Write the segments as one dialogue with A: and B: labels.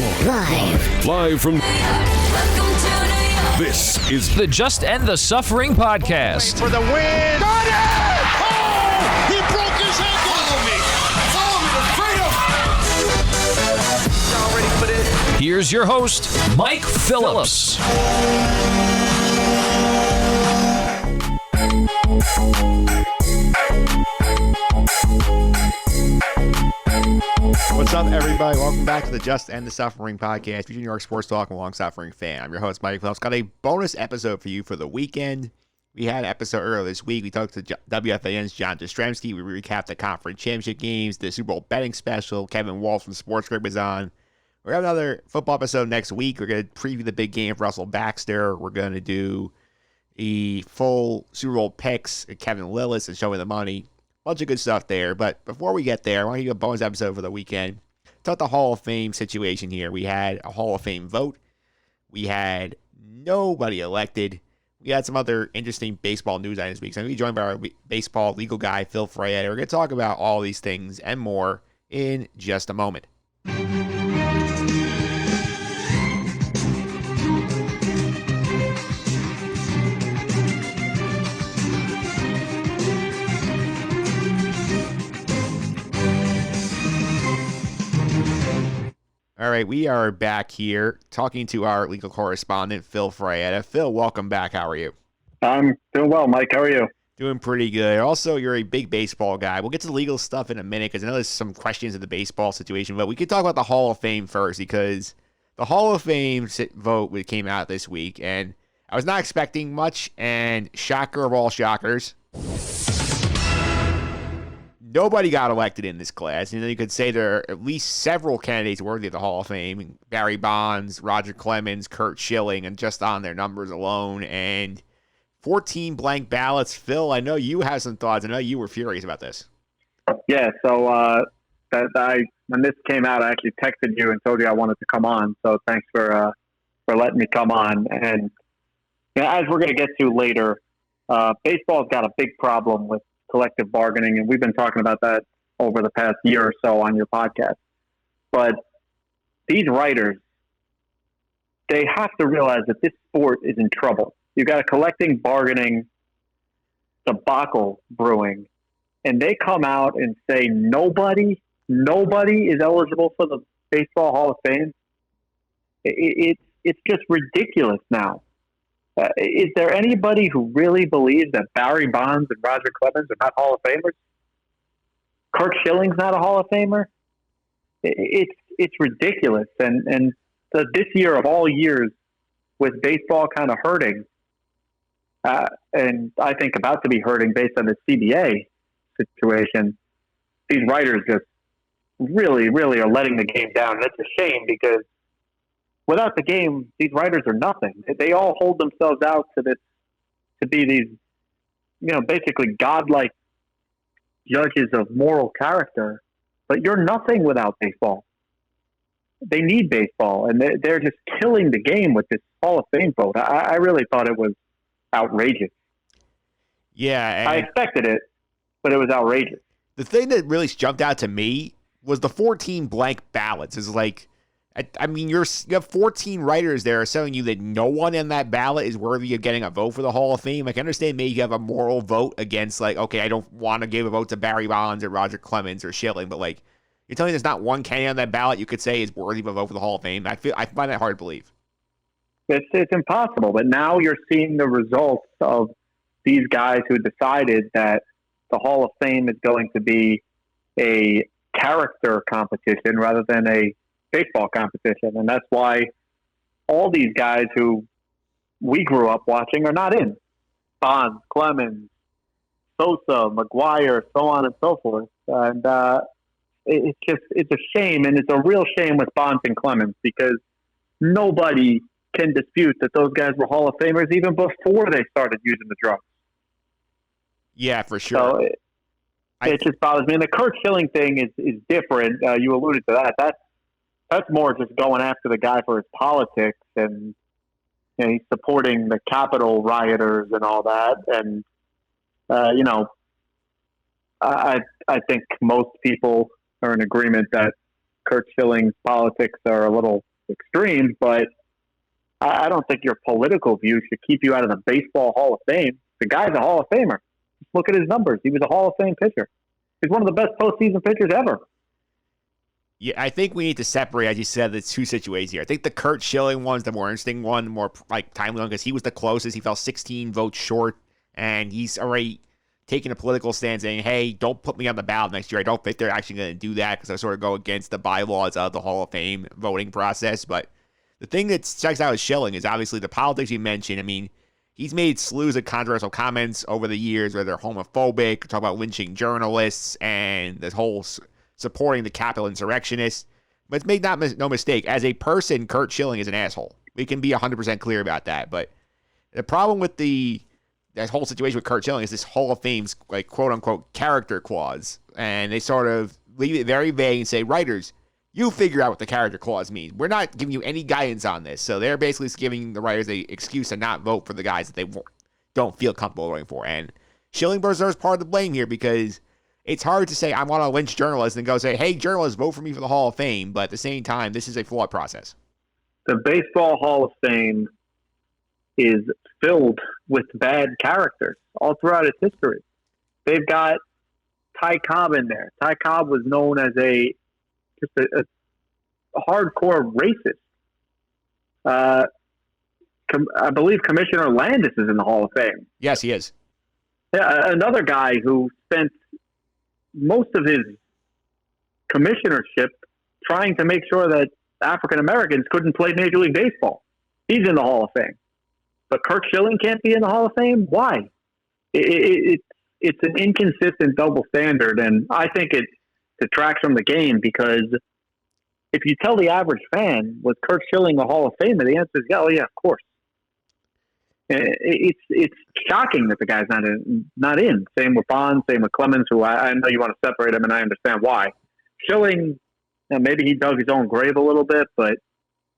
A: Live from... This is
B: the Just End the Suffering podcast.
C: For the win. Got it! Oh! He broke his ankle. Follow me to freedom. Y'all ready for this?
B: Here's your host, Mike Phillips.
D: What's up, everybody? Welcome back to the Just End the Suffering podcast, featuring New York sports talk and long suffering fan. I'm your host, Mike Phillips. Got a bonus episode for you for the weekend. We had an episode earlier this week. We talked to WFAN's John Jastrzemski. We recapped the conference championship games, the Super Bowl betting special. Kevin Walsh from Sports Grid was on. We're going to have another football episode next week. We're going to preview the big game of Russell Baxter. We're going to do the full Super Bowl picks, Kevin Lillis, and Show Me the Money. Bunch of good stuff there. But before we get there, I want to give you a bonus episode for the weekend. Talk the Hall of Fame situation here. We had a Hall of Fame vote. We had nobody elected. We had some other interesting baseball news items this week. So I'm going to be joined by our baseball legal guy, Phil Fraietta. We're going to talk about all these things and more in just a moment. All right, we are back here talking to our legal correspondent, Phil Fraietta. Phil, welcome back. How are you?
E: I'm doing well, Mike. How are you?
D: Doing pretty good. Also, you're a big baseball guy. We'll get to the legal stuff in a minute because I know there's some questions of the baseball situation, but we could talk about the Hall of Fame first because the Hall of Fame vote came out this week, and I was not expecting much, and shocker of all shockers, nobody got elected in this class. You could say there are at least several candidates worthy of the Hall of Fame. Barry Bonds, Roger Clemens, Curt Schilling, and just on their numbers alone. And 14 blank ballots. Phil, I know you have some thoughts. I know you were furious about this.
E: Yeah, so when this came out, I actually texted you and told you I wanted to come on. So thanks for letting me come on. And as we're going to get to later, baseball's got a big problem with collective bargaining, and we've been talking about that over the past year or so on your podcast. But these writers, they have to realize that this sport is in trouble. You've got a collective bargaining debacle brewing, and they come out and say nobody is eligible for the Baseball Hall of Fame. It's just ridiculous now. Is there anybody who really believes that Barry Bonds and Roger Clemens are not Hall of Famers? Curt Schilling's not a Hall of Famer? It's ridiculous. And so this year of all years, with baseball kind of hurting, and I think about to be hurting based on the CBA situation, these writers just really, really are letting the game down. And it's a shame because without the game, these writers are nothing. They all hold themselves out to be these, basically godlike judges of moral character. But you're nothing without baseball. They need baseball, and they're just killing the game with this Hall of Fame vote. I really thought it was outrageous.
D: Yeah.
E: I expected it, but it was outrageous.
D: The thing that really jumped out to me was the 14 blank ballots. Is like, I mean, you have 14 writers there telling you that no one in that ballot is worthy of getting a vote for the Hall of Fame. I can understand maybe you have a moral vote against, like, okay, I don't want to give a vote to Barry Bonds or Roger Clemens or Schilling, but, like, you're telling me there's not one candidate on that ballot you could say is worthy of a vote for the Hall of Fame? I find that hard to believe.
E: It's impossible, but now you're seeing the results of these guys who decided that the Hall of Fame is going to be a character competition rather than a baseball competition. And that's why all these guys who we grew up watching are not in. Bonds, Clemens, Sosa, McGuire, so on and so forth. And it's a shame, and it's a real shame with Bonds and Clemens because nobody can dispute that those guys were Hall of Famers even before they started using the drugs.
D: Yeah, for sure.
E: So it just bothers me. And the Curt Schilling thing is different. You alluded to that. That's more just going after the guy for his politics, and he's supporting the Capitol rioters and all that. And I think most people are in agreement that Curt Schilling's politics are a little extreme, but I don't think your political view should keep you out of the Baseball Hall of Fame. The guy's a Hall of Famer. Just look at his numbers. He was a Hall of Fame pitcher. He's one of the best postseason pitchers ever.
D: Yeah, I think we need to separate, as you said, the two situations here. I think the Curt Schilling one's the more interesting one, more like timely one, because he was the closest. He fell 16 votes short, and he's already taking a political stand saying, hey, don't put me on the ballot next year. I don't think they're actually going to do that because I sort of go against the bylaws of the Hall of Fame voting process. But the thing that strikes out with Schilling is obviously the politics you mentioned. I mean, he's made slews of controversial comments over the years, whether they're homophobic, talk about lynching journalists, and this whole supporting the Capitol insurrectionists. But make no mistake, as a person, Curt Schilling is an asshole. We can be 100% clear about that. But the problem with that whole situation with Curt Schilling is this Hall of Fame's, like, quote-unquote character clause. And they sort of leave it very vague and say, writers, you figure out what the character clause means. We're not giving you any guidance on this. So they're basically giving the writers an excuse to not vote for the guys that they don't feel comfortable voting for. And Schilling deserves part of the blame here because it's hard to say I want to lynch journalists and go say, hey, journalists, vote for me for the Hall of Fame. But at the same time, this is a flawed process.
E: The Baseball Hall of Fame is filled with bad characters all throughout its history. They've got Ty Cobb in there. Ty Cobb was known as a hardcore racist. I believe Commissioner Landis is in the Hall of Fame.
D: Yes, he is.
E: Yeah, another guy who spent most of his commissionership trying to make sure that African Americans couldn't play Major League Baseball. He's in the Hall of Fame. But Curt Schilling can't be in the Hall of Fame? Why? It's an inconsistent double standard, and I think it detracts from the game because if you tell the average fan, was Curt Schilling a Hall of Famer, the answer is, oh, yeah, of course. It's shocking that the guy's not in. Same with Bonds, same with Clemens, who I know you want to separate him, and I understand why. Schilling, maybe he dug his own grave a little bit, but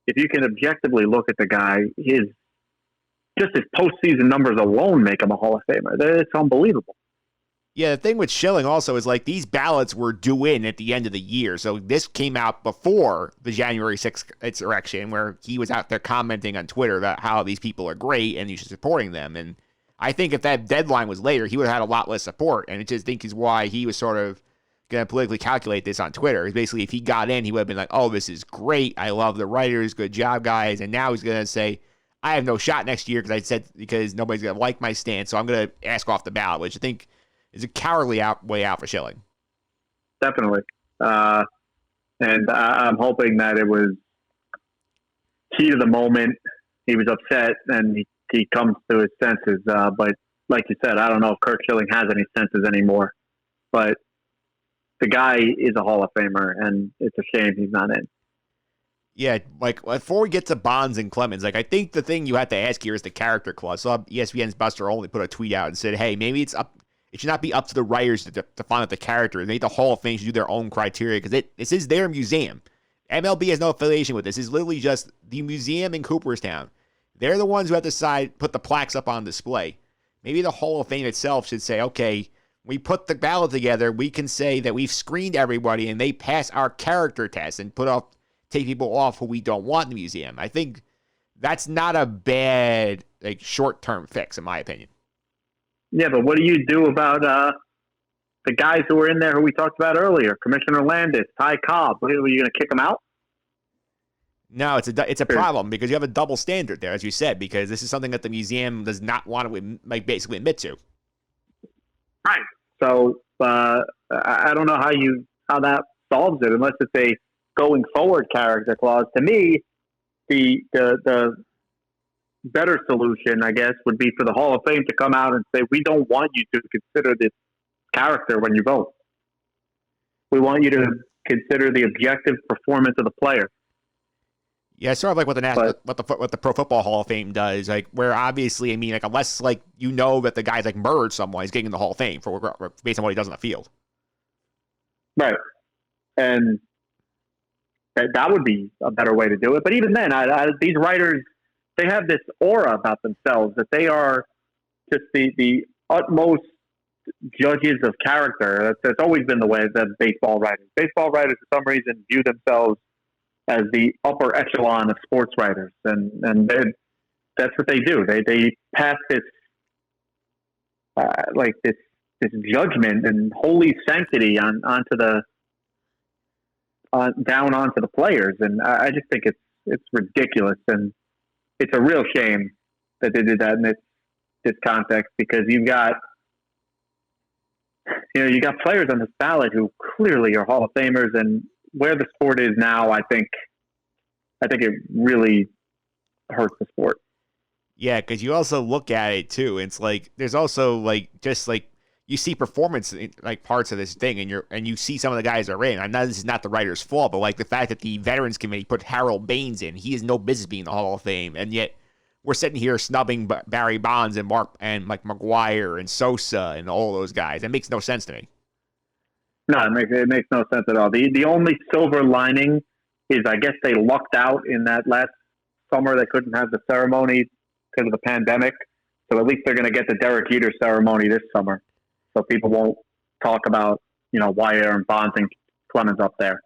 E: if you can objectively look at the guy, his postseason numbers alone make him a Hall of Famer. It's unbelievable.
D: Yeah, the thing with Schilling also is, like, these ballots were due in at the end of the year. So this came out before the January 6th insurrection, where he was out there commenting on Twitter about how these people are great and you should supporting them. And I think if that deadline was later, he would have had a lot less support. And I just think is why he was sort of going to politically calculate this on Twitter. Basically, if he got in, he would have been like, oh, this is great. I love the writers. Good job, guys. And now he's going to say, I have no shot next year because nobody's going to like my stance. So I'm going to ask off the ballot, which I think is a cowardly way out for Schilling.
E: Definitely. And I'm hoping that it was heat of the moment. He was upset and he comes to his senses. But like you said, I don't know if Curt Schilling has any senses anymore. But the guy is a Hall of Famer, and it's a shame he's not in.
D: Yeah, like, before we get to Bonds and Clemens, like, I think the thing you have to ask here is the character clause. So ESPN's Buster Olney put a tweet out and said, hey, maybe it should not be up to the writers to find out the character. Maybe the Hall of Fame should do their own criteria because this is their museum. MLB has no affiliation with this. It's literally just the museum in Cooperstown. They're the ones who have to decide, put the plaques up on display. Maybe the Hall of Fame itself should say, okay, we put the ballot together. We can say that we've screened everybody and they pass our character test and take people off who we don't want in the museum. I think that's not a bad, like, short-term fix, in my opinion.
E: Yeah, but what do you do about the guys who were in there who we talked about earlier? Commissioner Landis, Ty Cobb. Are you going to kick them out?
D: No, it's a problem because you have a double standard there, as you said, because this is something that the museum does not want to, like, basically admit to.
E: Right. So I don't know how that solves it unless it's a going forward character clause. To me, the better solution, I guess, would be for the Hall of Fame to come out and say, we don't want you to consider this character when you vote. We want you to consider the objective performance of the player.
D: Yeah, sort of like what the Pro Football Hall of Fame does, like, where obviously, I mean, like, unless, like, you know that the guy's, like, murdered someone, he's getting in the Hall of Fame based on what he does on the field.
E: Right. And that would be a better way to do it. But even then, these writers, they have this aura about themselves that they are just the utmost judges of character. That's always been the way that baseball writers for some reason view themselves as the upper echelon of sports writers, and that's what they do. They pass this this judgment and holy sanctity onto the down onto the players, and I just think it's ridiculous, and it's a real shame that they did that in this context, because you got players on this ballot who clearly are Hall of Famers, and where the sport is now, I think it really hurts the sport.
D: Yeah, because you also look at it too. It's like there's also you see performance like parts of this thing, and you see some of the guys are in. I know this is not the writer's fault, but like the fact that the Veterans Committee put Harold Baines in, he has no business being in the Hall of Fame, and yet we're sitting here snubbing Barry Bonds and Mike McGuire and Sosa and all those guys. That makes no sense to me.
E: No, it makes no sense at all. The only silver lining is I guess they lucked out in that last summer. They couldn't have the ceremony because of the pandemic. So at least they're going to get the Derek Jeter ceremony this summer. So people won't talk about, why Aaron Bonds and Clemens up there.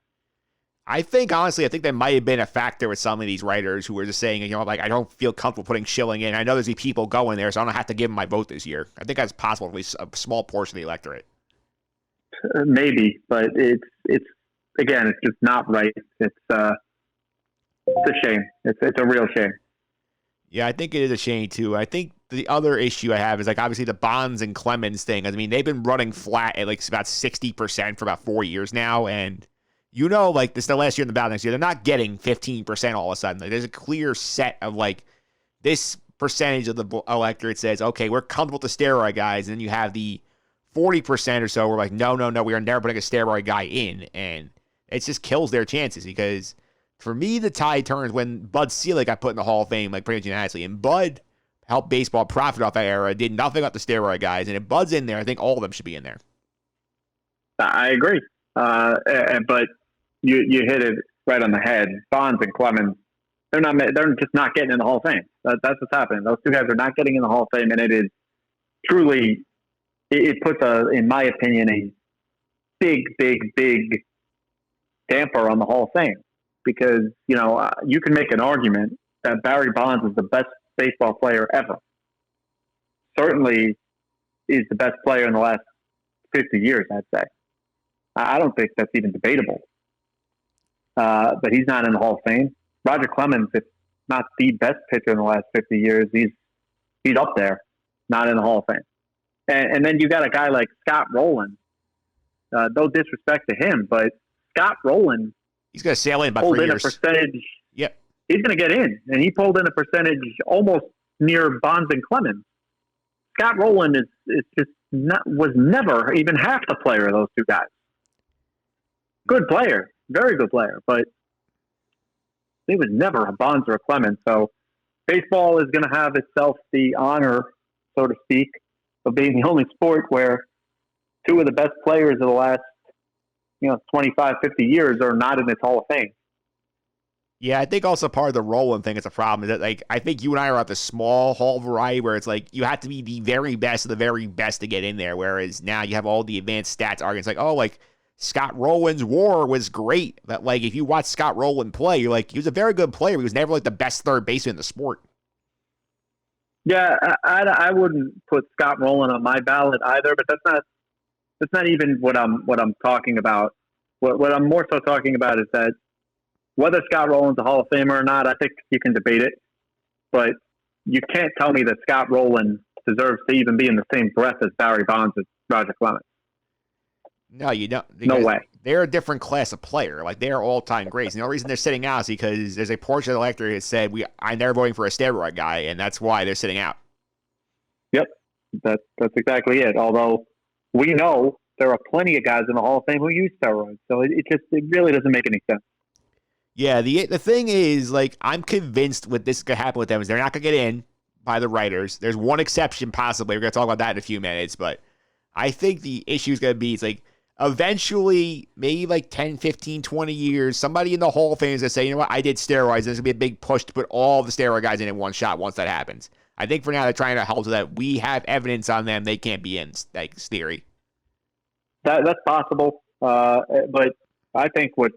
D: I think that might have been a factor with some of these writers who were just saying, I don't feel comfortable putting Schilling in. I know there's people going there, so I don't have to give him my vote this year. I think that's possible, at least a small portion of the electorate.
E: Maybe, but it's just not right. It's a shame. It's a real shame.
D: Yeah, I think it is a shame too. I think the other issue I have is obviously the Bonds and Clemens thing. I mean, they've been running flat at about 60% for about 4 years now, and this is the last year in the ballot next year, they're not getting 15% all of a sudden. There's a clear set of this percentage of the electorate says, okay, we're comfortable with the steroid guys, and then you have the 40% or so we're no, we are never putting a steroid guy in, and it just kills their chances, because for me, the tide turns when Bud Selig got put in the Hall of Fame, pretty much unanimously, and Bud helped baseball profit off that era, did nothing about the steroid guys, and if Bud's in there, I think all of them should be in there. I
E: agree, but you hit it right on the head. Bonds and Clemens, they're just not getting in the Hall of Fame. That's what's happening. Those two guys are not getting in the Hall of Fame, and it is truly, it puts in my opinion, a big damper on the Hall of Fame, because you can make an argument that Barry Bonds is the best baseball player ever. Certainly is the best player in the last 50 years, I'd say. I don't think that's even debatable. But he's not in the Hall of Fame. Roger Clemens, if not the best pitcher in the last 50 years, he's up there, not in the Hall of Fame. And then you got a guy like Scott Rowland. No disrespect to him, but Scott Rowland,
D: he's going to sail in about 3 years.
E: A percentage.
D: Yep.
E: He's going to get in, and he pulled in a percentage almost near Bonds and Clemens. Scott Rowland was never even half the player of those two guys. Good player, very good player, but he was never a Bonds or a Clemens. So baseball is going to have itself the honor, so to speak, of being the only sport where two of the best players of the last 25, 50 years are not in its Hall of Fame.
D: Yeah, I think also part of the Rowland thing is a problem. Is that I think you and I are at the small hall variety where it's you have to be the very best of the very best to get in there. Whereas now you have all the advanced stats arguments Scott Rowland's WAR was great. That if you watch Scott Rowland play, you're he was a very good player. He was never the best third baseman in the sport.
E: Yeah, I wouldn't put Scott Rowland on my ballot either, but that's not even what I'm talking about. What I'm more so talking about is that whether Scott Rowland's a Hall of Famer or not, I think you can debate it, but you can't tell me that Scott Rowland deserves to even be in the same breath as Barry Bonds and Roger Clemens.
D: No, you don't.
E: No way.
D: They're a different class of player. They're all-time greats. And the only reason they're sitting out is because there's a portion of the electorate that said, I'm never voting for a steroid guy, and that's why they're sitting out.
E: Yep, that's exactly it. Although we know there are plenty of guys in the Hall of Fame who use steroids, so it really doesn't make any sense.
D: Yeah, the thing is, I'm convinced what this could happen with them is they're not going to get in by the writers. There's one exception, possibly. We're going to talk about that in a few minutes, but I think the issue is going to be, eventually, maybe 10, 15, 20 years, somebody in the Hall of Fame is going to say, you know what, I did steroids. There's going to be a big push to put all the steroid guys in one shot once that happens. I think for now they're trying to hold to that. We have evidence on them. They can't be in, theory.
E: That's possible. But I think what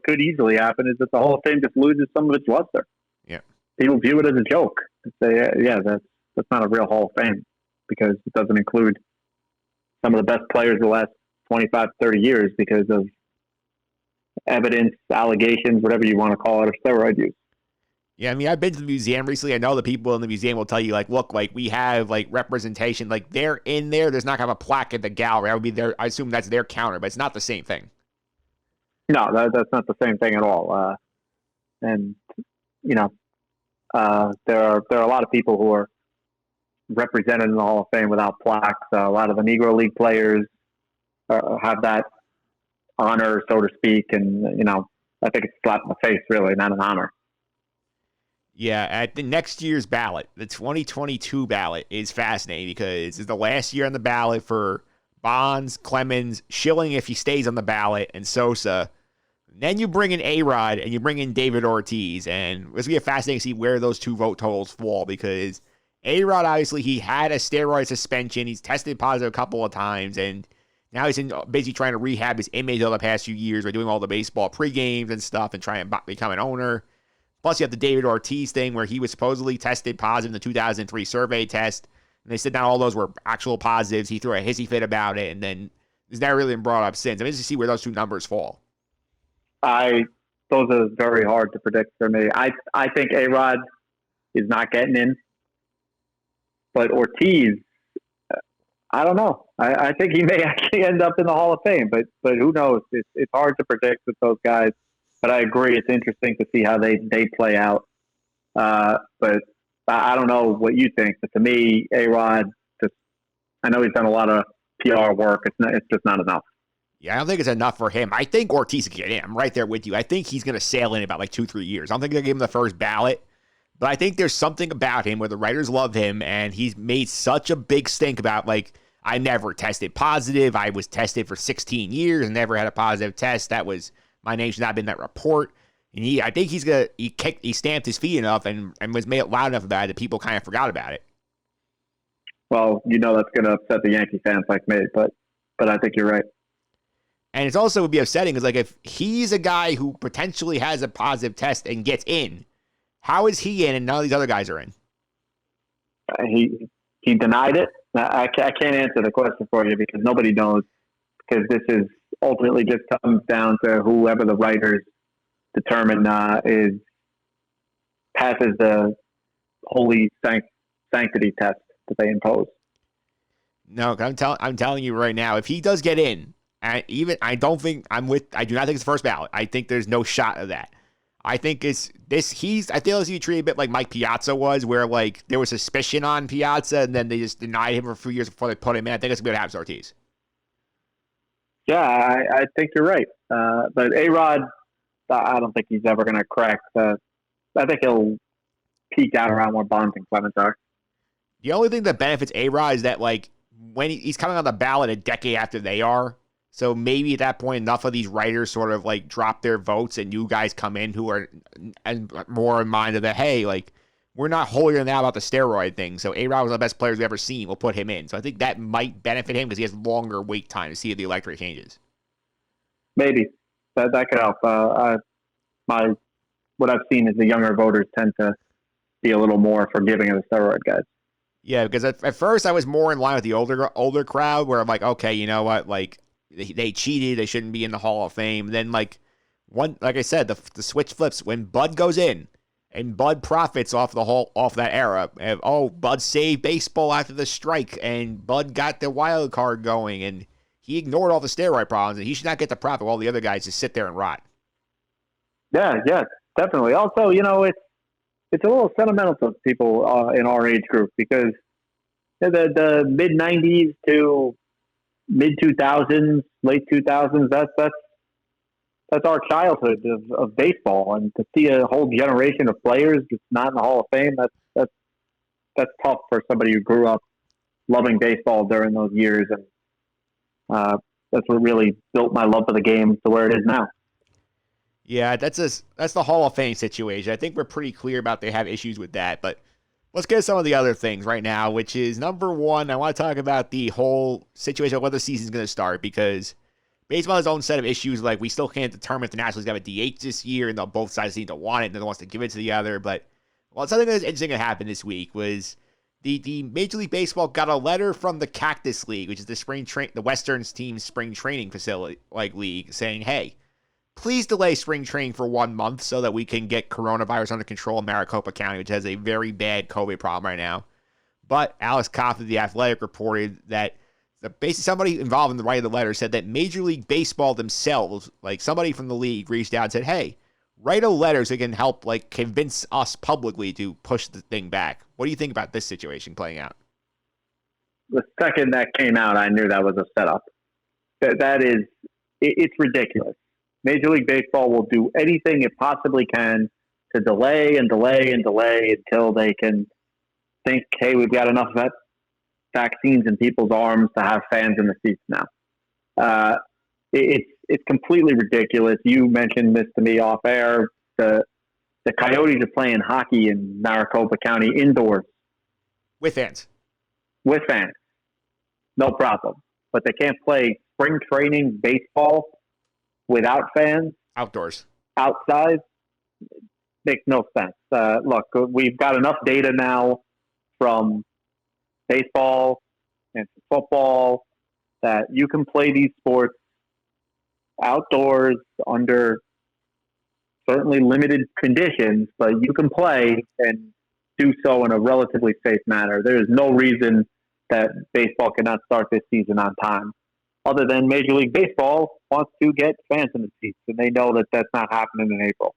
E: could easily happen is that the Hall of Fame just loses some of its luster.
D: Yeah.
E: People view it as a joke. Say, yeah, that's not a real Hall of Fame because it doesn't include some of the best players of the last 25, 30 years because of evidence, allegations, whatever you want to call it, of steroid use.
D: Yeah, I mean, I've been to the museum recently. I know the people in the museum will tell you, like, look, like, we have, like, representation. Like, they're in there. There's not going to have a plaque at the gallery. That would be their, I assume that's their counter, but it's not the same thing.
E: No, that's not the same thing at all. And, you know, there are a lot of people who are represented in the Hall of Fame without plaques. A lot of the Negro League players have that honor, so to speak. And, you know, I think it's a slap in the face, really, not an honor.
D: Yeah, at the next year's ballot, the 2022 ballot is fascinating because it's the last year on the ballot for Bonds, Clemens, Schilling if he stays on the ballot, and Sosa. Then you bring in A-Rod and you bring in David Ortiz, and it's going to be fascinating to see where those two vote totals fall because A-Rod, obviously, he had a steroid suspension. He's tested positive a couple of times, and now he's basically trying to rehab his image over the past few years by doing all the baseball pre-games and stuff and trying to become an owner. Plus, you have the David Ortiz thing where he was supposedly tested positive in the 2003 survey test. And they said not all those were actual positives. He threw a hissy fit about it, and then it's never really been brought up since. I mean, just to see where those two numbers fall.
E: Those are very hard to predict for me. I think A-Rod is not getting in. But Ortiz, I don't know. I think he may actually end up in the Hall of Fame, but who knows? It's hard to predict with those guys. But I agree, it's interesting to see how they play out. But I don't know what you think. But to me, A-Rod, I know he's done a lot of PR work. It's just not enough.
D: Yeah, I don't think it's enough for him. I think Ortiz can get in. I'm right there with you. I think he's going to sail in about like 2-3 years. I don't think they'll give him the first ballot. But I think there's something about him where the writers love him, and he's made such a big stink about, like, I never tested positive. I was tested for 16 years and never had a positive test. That was... My name should not have been in that report. And I think he stamped his feet enough and was made it loud enough about it that people kind of forgot about it.
E: Well, you know that's going to upset the Yankee fans like me, but I think you're right.
D: And it's also would be upsetting because, like, if he's a guy who potentially has a positive test and gets in, how is he in and none of these other guys are in?
E: He denied it. I can't answer the question for you because nobody knows, because this is ultimately just comes down to whoever the writers determine passes the holy sanctity test that they impose.
D: No, I'm telling you right now, if he does get in, I do not think it's the first ballot. I think there's no shot of that. I think I feel he's treated a bit like Mike Piazza was, where like there was suspicion on Piazza and then they just denied him for a few years before they put him in. I think it's going to happen to Ortiz.
E: Yeah, I think you're right. But A-Rod, I don't think he's ever going to crack. I think he'll peak out around where Bonds and Clemens are.
D: The only thing that benefits A-Rod is that, like, when he's coming on the ballot a decade after they are, so maybe at that point enough of these writers sort of, like, drop their votes and new guys come in who are more in mind of the, hey, like, we're not holier than thou about the steroid thing, so A-Rod was one of the best players we've ever seen. We'll put him in. So I think that might benefit him because he has longer wait time to see if the electorate changes.
E: Maybe. That could help. What I've seen is the younger voters tend to be a little more forgiving of the steroid guys.
D: Yeah, because at first I was more in line with the older crowd where I'm like, okay, you know what, like, they cheated, they shouldn't be in the Hall of Fame. Then, like I said, the switch flips when Bud goes in. And Bud profits off that era. Bud saved baseball after the strike, and Bud got the wild card going, and he ignored all the steroid problems, and he should not get the profit while all the other guys just sit there and rot. Yeah,
E: definitely. Also, you know, it's a little sentimental to people in our age group because the mid '90s to mid 2000s, late 2000s, that's our childhood of baseball, and to see a whole generation of players just not in the Hall of Fame, that's tough for somebody who grew up loving baseball during those years, and that's what really built my love for the game to where it is now.
D: Yeah, that's the Hall of Fame situation. I think we're pretty clear about they have issues with that, but let's get to some of the other things right now, which is number one, I want to talk about the whole situation of when the season's going to start, because baseball has its own set of issues. Like, we still can't determine if the Nationals have a DH this year, and both sides seem to want it, and neither wants to give it to the other. But, well, something that was interesting that happened this week was the Major League Baseball got a letter from the Cactus League, which is the Western team's spring training facility, league, saying, hey, please delay spring training for 1 month so that we can get coronavirus under control in Maricopa County, which has a very bad COVID problem right now. But Alex Koff of The Athletic reported that basically somebody involved in the writing of the letter said that Major League Baseball themselves, like somebody from the league, reached out and said, hey, write a letter so it can help convince us publicly to push the thing back. What do you think about this situation playing out?
E: The second that came out, I knew that was a setup. It's ridiculous. Major League Baseball will do anything it possibly can to delay and delay and delay until they can think, hey, we've got enough vaccines in people's arms to have fans in the seats now. It's completely ridiculous. You mentioned this to me off air. The Coyotes are playing hockey in Maricopa County indoors.
D: With fans.
E: With fans. No problem. But they can't play spring training baseball without fans.
D: Outdoors.
E: Outside. Makes no sense. Look, we've got enough data now from baseball and football that you can play these sports outdoors under certainly limited conditions, but you can play and do so in a relatively safe manner. There is no reason that baseball cannot start this season on time, other than Major League Baseball wants to get fans in the seats, and they know that that's not happening in April.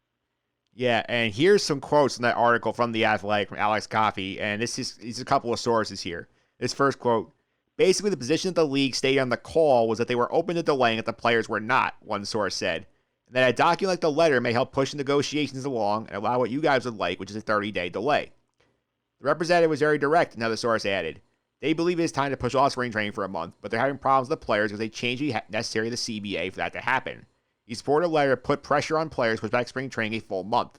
D: Yeah, and here's some quotes from that article from The Athletic, from Alex Coffey, and this is a couple of sources here. This first quote, basically the position that the league stated on the call was that they were open to delaying if the players were not, one source said. And that a document like the letter may help push negotiations along and allow what you guys would like, which is a 30-day delay. The representative was very direct, another source added. They believe it is time to push off spring training for a month, but they're having problems with the players because they changed the necessary to the CBA for that to happen. He supported a letter to put pressure on players to push back spring training a full month.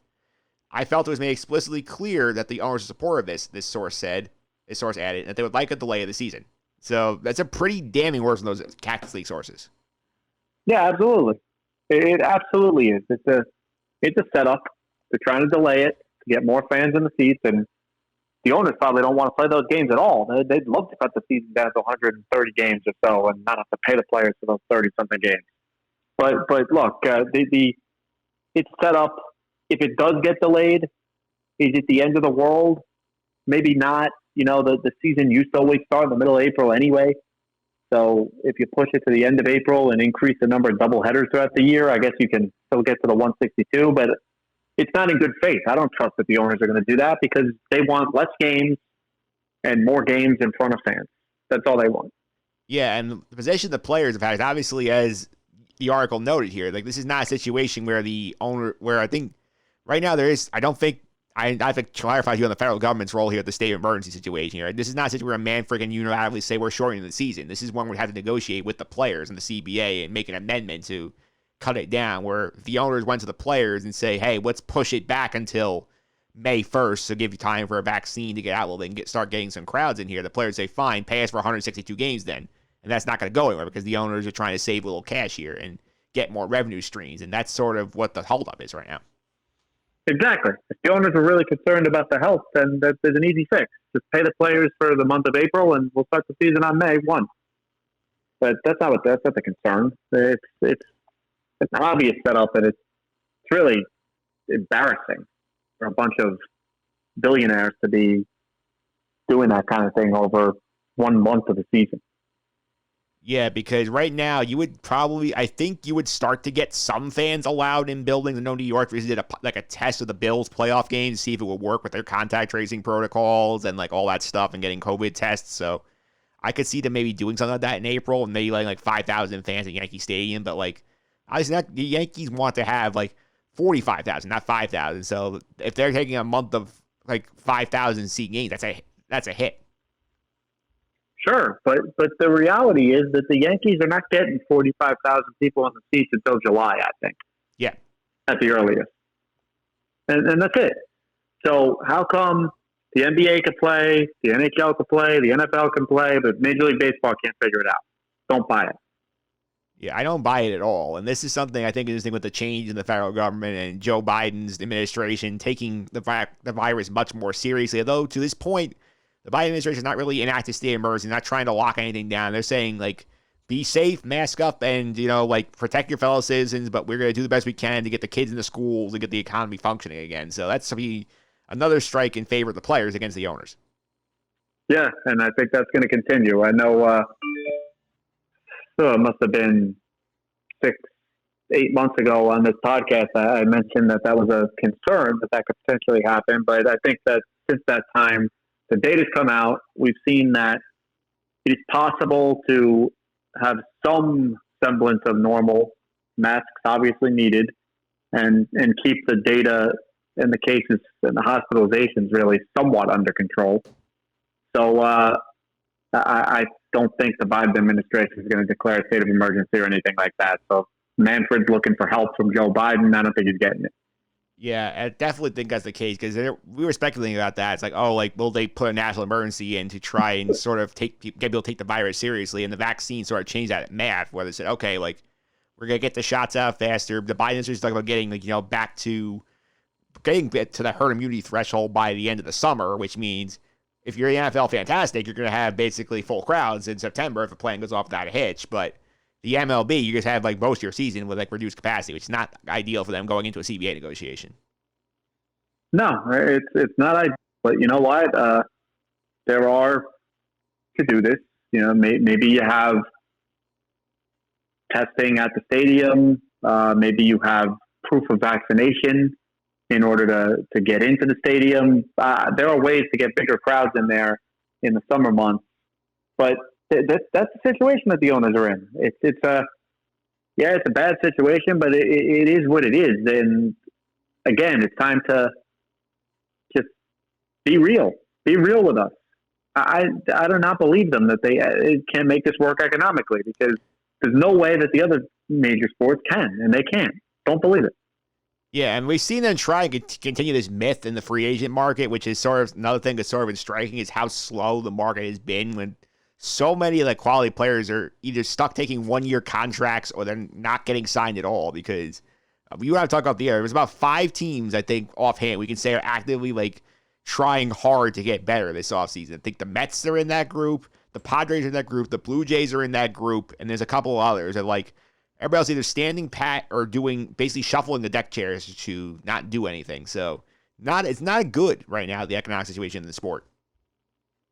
D: I felt it was made explicitly clear that the owners are supportive of this source added, and that they would like a delay of the season. So that's a pretty damning word from those Cactus League sources.
E: Yeah, absolutely. It absolutely is. It's a setup. They're trying to delay it to get more fans in the seats, and the owners probably don't want to play those games at all. They'd love to cut the season down to 130 games or so and not have to pay the players for those 30-something games. But look, it's set up. If it does get delayed, is it the end of the world? Maybe not. You know, the season used to always start in the middle of April anyway. So if you push it to the end of April and increase the number of doubleheaders throughout the year, I guess you can still get to the 162. But it's not in good faith. I don't trust that the owners are going to do that because they want less games and more games in front of fans. That's all they want. Yeah,
D: and the position the players have had is obviously, as the article noted here, like this is not a situation where I think right now there is, I have to clarify you on the federal government's role here at the state of emergency situation here. This is not a situation where a man freaking unilaterally say we're shortening the season. This is one where we have to negotiate with the players and the CBA and make an amendment to cut it down, where the owners went to the players and say, hey, let's push it back until May 1st to give you time for a vaccine to get out, well, they can start getting some crowds in here. The players say, fine, pay us for 162 games then. And that's not going to go anywhere because the owners are trying to save a little cash here and get more revenue streams. And that's sort of what the holdup is right now.
E: Exactly. If the owners are really concerned about the health, then there's an easy fix. Just pay the players for the month of April, and we'll start the season on May 1. But that's not the concern. It's an obvious setup, and it's really embarrassing for a bunch of billionaires to be doing that kind of thing over 1 month of the season.
D: Yeah, because right now I think you would start to get some fans allowed in buildings. I know New York recently did a test of the Bills playoff game to see if it would work with their contact tracing protocols and like all that stuff and getting COVID tests. So I could see them maybe doing something like that in April and maybe like 5,000 fans at Yankee Stadium. But like, obviously the Yankees want to have like 45,000, not 5,000. So if they're taking a month of like 5,000 seat games, that's a hit.
E: Sure, but the reality is that the Yankees are not getting 45,000 people on the seats until July, I think.
D: Yeah.
E: At the earliest. And that's it. So how come the NBA can play, the NHL can play, the NFL can play, but Major League Baseball can't figure it out? Don't buy it.
D: Yeah, I don't buy it at all. And this is something I think is interesting with the change in the federal government and Joe Biden's administration taking the virus much more seriously. Although to this point, the Biden administration is not really enacting state of emergency, not trying to lock anything down. They're saying, like, be safe, mask up, and, like, protect your fellow citizens, but we're going to do the best we can to get the kids into schools and get the economy functioning again. So that's to be another strike in favor of the players against the owners.
E: Yeah, and I think that's going to continue. I know it must have been 6-8 months ago on this podcast, I mentioned that was a concern that could potentially happen. But I think that since that time, the data's come out. We've seen that it's possible to have some semblance of normal. Masks obviously needed, and keep the data and the cases and the hospitalizations really somewhat under control. So I don't think the Biden administration is going to declare a state of emergency or anything like that. So Manfred's looking for help from Joe Biden. I don't think he's getting it.
D: Yeah, I definitely think that's the case because we were speculating about that. It's like, will they put a national emergency in to try and sort of get people to take the virus seriously? And the vaccine sort of changed that math where they said, okay, like, we're going to get the shots out faster. The Biden administration is talking about getting, like, back to the herd immunity threshold by the end of the summer, which means if you're the NFL, fantastic, you're going to have basically full crowds in September if the plan goes off without a hitch. But the MLB, you just have like most of your season with like reduced capacity, which is not ideal for them going into a CBA negotiation.
E: No, it's not ideal. But you know what? There are to do this. Maybe you have testing at the stadium. Maybe you have proof of vaccination in order to get into the stadium. There are ways to get bigger crowds in there in the summer months, but that's the situation that the owners are in. It's a bad situation, but it is what it is. And again, it's time to just be real. Be real with us. I do not believe them that they can make this work economically because there's no way that the other major sports can, and they can't. Don't believe it.
D: Yeah, and we've seen them try and continue this myth in the free agent market, which is sort of another thing that's sort of been striking is how slow the market has been when so many like quality players are either stuck taking 1-year contracts or they're not getting signed at all because you want to talk about the air. There's about 5 teams, I think, offhand, we can say are actively like trying hard to get better this offseason. I think the Mets are in that group, the Padres are in that group, the Blue Jays are in that group, and there's a couple of others that like everybody else either standing pat or basically shuffling the deck chairs to not do anything. So it's not good right now, the economic situation in the sport.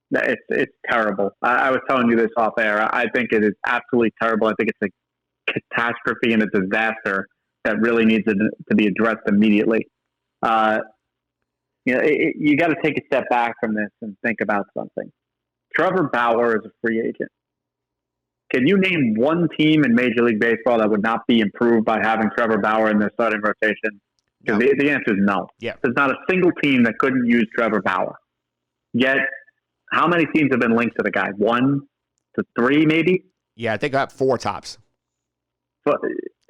E: It's terrible. I was telling you this off air. I think it is absolutely terrible. I think it's a catastrophe and a disaster that really needs to be addressed immediately. You got to take a step back from this and think about something. Trevor Bauer is a free agent. Can you name one team in Major League Baseball that would not be improved by having Trevor Bauer in their starting rotation? Because the answer is no.
D: Yeah.
E: There's not a single team that couldn't use Trevor Bauer. Yet, how many teams have been linked to the guy? 1 to 3, maybe?
D: Yeah, I think I got 4 tops.
E: But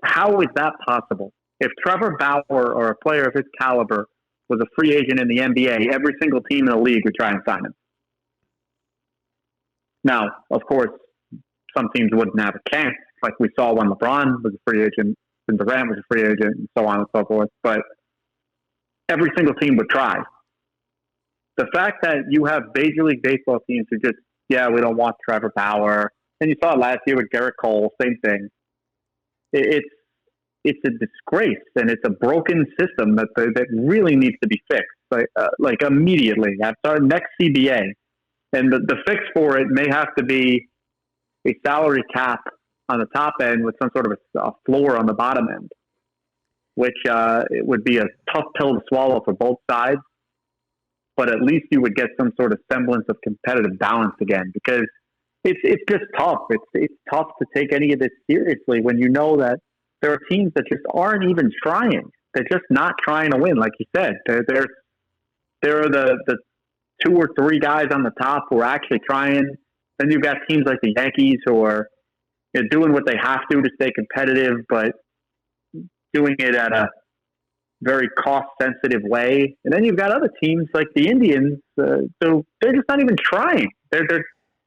E: how is that possible? If Trevor Bauer or a player of his caliber was a free agent in the NBA, every single team in the league would try and sign him. Now, of course, some teams wouldn't have a chance, like we saw when LeBron was a free agent and Durant was a free agent and so on and so forth. But every single team would try. The fact that you have Major League Baseball teams who just, we don't want Trevor Bauer. And you saw it last year with Garrett Cole, same thing. It's a disgrace, and it's a broken system that really needs to be fixed, like immediately after our next CBA. And the fix for it may have to be a salary cap on the top end with some sort of a floor on the bottom end, which it would be a tough pill to swallow for both sides. But at least you would get some sort of semblance of competitive balance again, because it's just tough. It's tough to take any of this seriously when you know that there are teams that just aren't even trying. They're just not trying to win, like you said. There are the 2 or 3 guys on the top who are actually trying. Then you've got teams like the Yankees who are doing what they have to stay competitive, but doing it at a very cost-sensitive way. And then you've got other teams like the Indians, so they're just not even trying. They're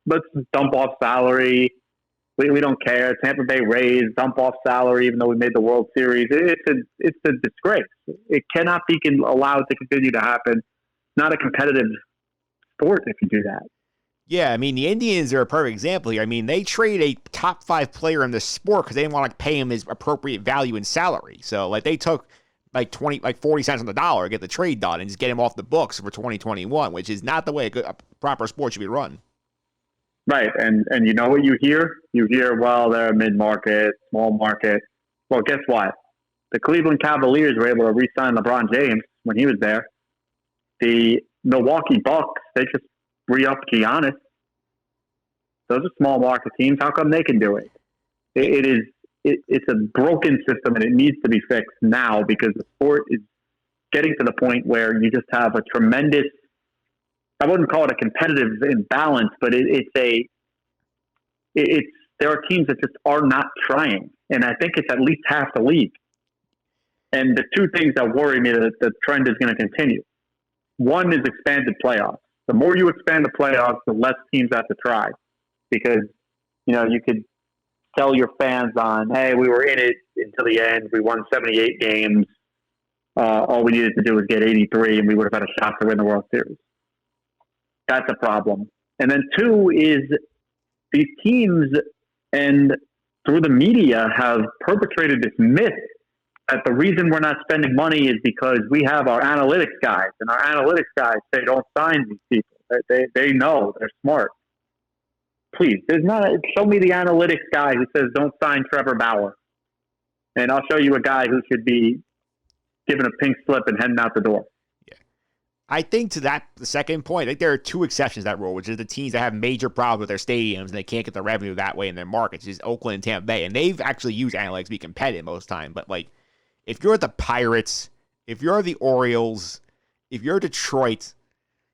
E: let's dump off salary. We don't care. Tampa Bay Rays dump off salary even though we made the World Series. It's a disgrace. It cannot be allowed to continue to happen. It's not a competitive sport if you do that.
D: Yeah, I mean, the Indians are a perfect example here. I mean, they trade a top 5 player in the sport because they didn't want to pay him his appropriate value in salary. So, like, they took like 40 cents on the dollar to get the trade done and just get him off the books for 2021, which is not the way a proper sport should be run.
E: Right, and you know what you hear? You hear, well, they're mid-market, small market. Well, guess what? The Cleveland Cavaliers were able to re-sign LeBron James when he was there. The Milwaukee Bucks, they just re-upped Giannis. Those are small market teams. How come they can do it? It's a broken system, and it needs to be fixed now because the sport is getting to the point where you just have a tremendous, I wouldn't call it a competitive imbalance, but there are teams that just are not trying. And I think it's at least half the league. And the two things that worry me that the trend is going to continue. One is expanded playoffs. The more you expand the playoffs, the less teams have to try. Because, you could sell your fans on, hey, we were in it until the end. We won 78 games. All we needed to do was get 83, and we would have had a shot to win the World Series. That's a problem. And then two is these teams and through the media have perpetrated this myth that the reason we're not spending money is because we have our analytics guys, and our analytics guys say don't sign these people. They know, they're smart. Please, show me the analytics guy who says don't sign Trevor Bauer, and I'll show you a guy who should be given a pink slip and heading out the door.
D: I think to the second point, I think there are two exceptions to that rule, which is the teams that have major problems with their stadiums and they can't get the revenue that way in their markets, is Oakland and Tampa Bay. And they've actually used analytics to be competitive most of the time. But, like, if you're the Pirates, if you're the Orioles, if you're Detroit,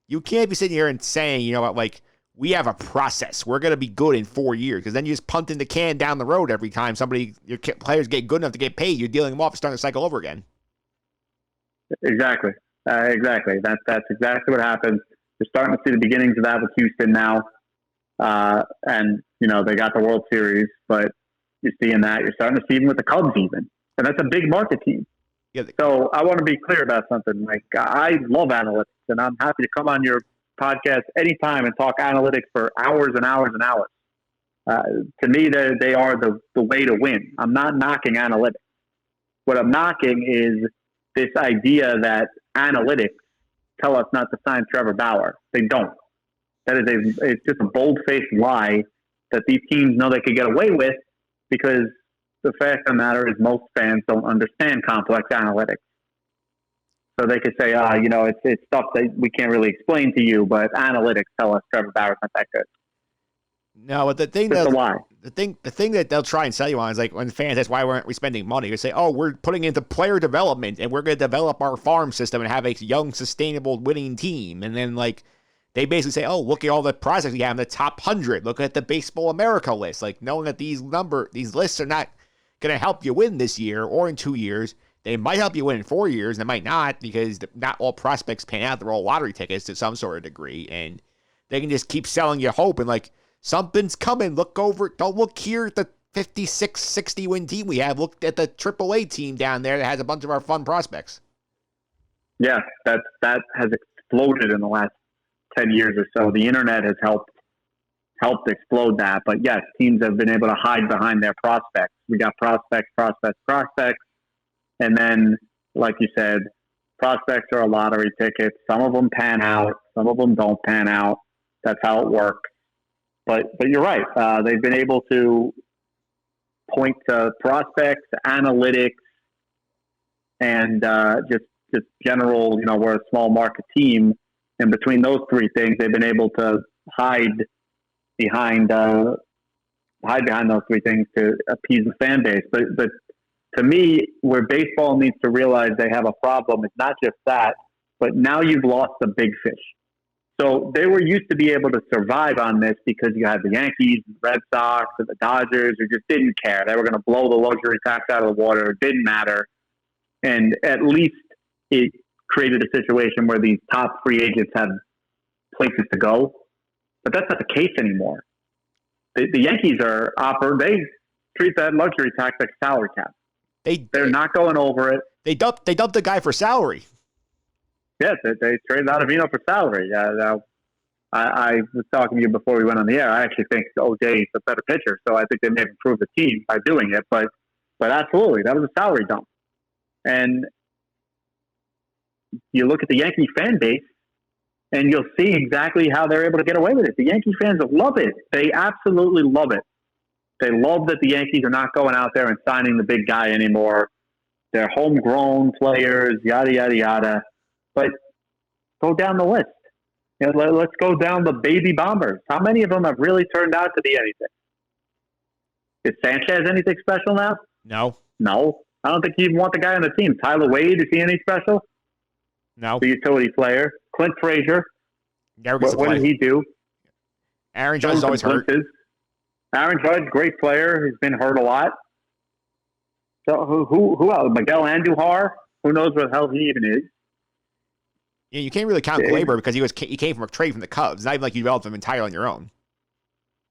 D: you can't be sitting here and saying, you know what, like, we have a process. We're going to be good in 4 years. Because then you just punting the can down the road every time your players get good enough to get paid. You're dealing them off and starting the cycle over again.
E: Exactly. Exactly. That's exactly what happens. You're starting to see the beginnings of that with Houston now. And, they got the World Series, but you're seeing that. You're starting to see them with the Cubs even. And that's a big market team. Yeah, so I want to be clear about something. Like, I love analytics, and I'm happy to come on your podcast anytime and talk analytics for hours and hours and hours. To me, they are the way to win. I'm not knocking analytics. What I'm knocking is this idea that analytics tell us not to sign Trevor Bauer. They don't. It's just a bold-faced lie that these teams know they could get away with because the fact of the matter is most fans don't understand complex analytics. So they could say, it's stuff that we can't really explain to you, but analytics tell us Trevor Bauer's not that good.
D: No, but the thing that they'll try and sell you on is like when fans ask why aren't we spending money, they say, oh, we're putting into player development and we're going to develop our farm system and have a young, sustainable, winning team. And then like they basically say, oh, look at all the projects we have in the top 100. Look at the Baseball America list. Like knowing that these lists are not going to help you win this year or in 2 years. They might help you win in 4 years, and they might not because not all prospects pan out. They're all lottery tickets to some sort of degree, and they can just keep selling you hope and like something's coming. Look over. Don't look here at the 56, 60 win team we have. Look at the AAA team down there that has a bunch of our fun prospects.
E: Yeah, that has exploded in the last 10 years or so. The internet has helped explode that. But yes, teams have been able to hide behind their prospects. We got prospects. And then, like you said, prospects are a lottery ticket. Some of them pan out. Some of them don't pan out. That's how it works. But you're right. They've been able to point to prospects, analytics, and just general. We're a small market team, and between those three things, they've been able to hide behind those three things to appease the fan base. But to me, where baseball needs to realize they have a problem is not just that, but now you've lost the big fish. So they were used to be able to survive on this because you had the Yankees, the Red Sox, and the Dodgers who just didn't care. They were going to blow the luxury tax out of the water. It didn't matter. And at least it created a situation where these top free agents had places to go. But that's not the case anymore. the Yankees they treat that luxury tax like salary cap. They're not going over it.
D: They dumped the guy for salary.
E: Yes, they traded Ottavino for salary. I was talking to you before we went on the air. I actually think OJ is a better pitcher, so I think they may have improved the team by doing it. But absolutely, that was a salary dump. And you look at the Yankee fan base, and you'll see exactly how they're able to get away with it. The Yankee fans love it. They absolutely love it. They love that the Yankees are not going out there and signing the big guy anymore. They're homegrown players, yada, yada, yada. But go down the list. Let's go down the baby bombers. How many of them have really turned out to be anything? Is Sanchez anything special now? No. I don't think you even want the guy on the team. Tyler Wade, is he any special?
D: No.
E: The utility player. Clint Frazier. What did he do?
D: Aaron Judge is always hurt.
E: Aaron Judge, great player. He's been hurt a lot. So who else? Miguel Andujar. Who knows what the hell he even is?
D: Yeah, you can't really count Glaber because he came from a trade from the Cubs. Not even like you developed him entirely on your own.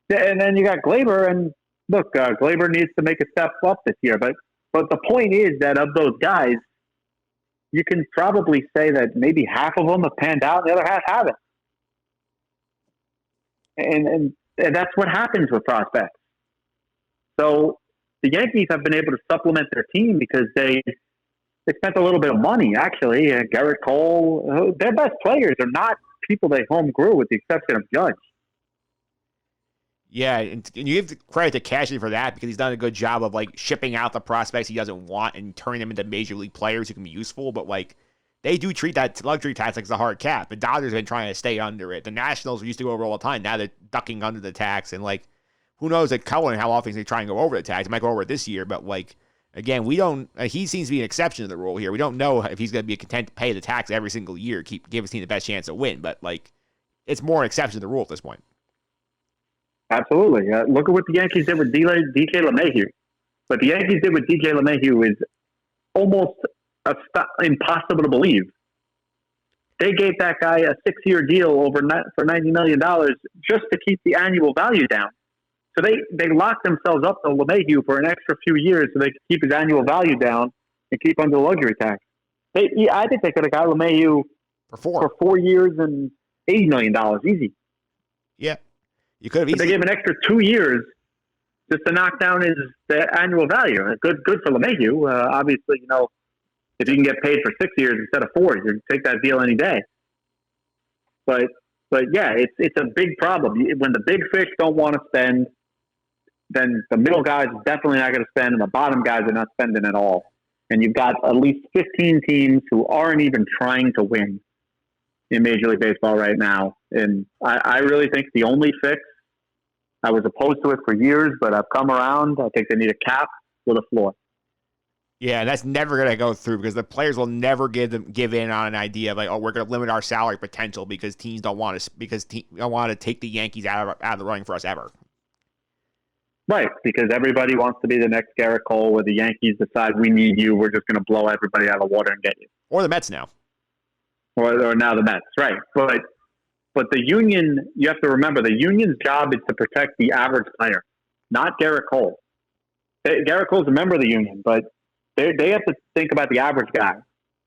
E: Yeah, and then you got Glaber, and look, Glaber needs to make a step up this year. But the point is that of those guys, you can probably say that maybe half of them have panned out, and the other half haven't. And that's what happens with prospects. So the Yankees have been able to supplement their team because they spent a little bit of money, actually. Garrett Cole, their best players are not people they home grew, with the exception of Judge.
D: Yeah, and you give credit to Cashley for that because he's done a good job of like shipping out the prospects he doesn't want and turning them into major league players who can be useful. But like they do treat that luxury tax like it's a hard cap. The Dodgers have been trying to stay under it. The Nationals used to go over all the time. Now they're ducking under the tax. And like, who knows at Cohen how often they try and go over the tax. They might go over it this year, but like, again, we don't. He seems to be an exception to the rule here. We don't know if he's going to be content to pay the tax every single year, give his team the best chance to win. But like, it's more an exception to the rule at this point.
E: Absolutely. Look at what the Yankees did with DK LeMahieu. What the Yankees did with DK LeMahieu is almost impossible to believe. They gave that guy a 6-year deal for $90 million just to keep the annual value down. So they locked themselves up to LeMahieu for an extra few years so they could keep his annual value down and keep under the luxury tax. I think they could have got LeMahieu for 4 years and $80 million easy.
D: Yeah. You could have easily.
E: But they gave an extra 2 years just to knock down his annual value. Good for LeMahieu. Obviously, if you can get paid for 6 years instead of 4, you take that deal any day. But yeah, it's a big problem. When the big fish don't want to spend, then the middle guys are definitely not going to spend, and the bottom guys are not spending at all. And you've got at least 15 teams who aren't even trying to win in Major League Baseball right now. And I really think the only fix, I was opposed to it for years, but I've come around. I think they need a cap with a floor.
D: Yeah, and that's never going to go through because the players will never give in on an idea of like, oh, we're going to limit our salary potential because teams don't want to take the Yankees out of the running for us ever.
E: Right, because everybody wants to be the next Garrett Cole, where the Yankees decide we need you, we're just going to blow everybody out of the water and get you.
D: Or the Mets now.
E: Or now the Mets, right. But the union, you have to remember, the union's job is to protect the average player, not Garrett Cole. Garrett Cole's a member of the union, but they have to think about the average guy,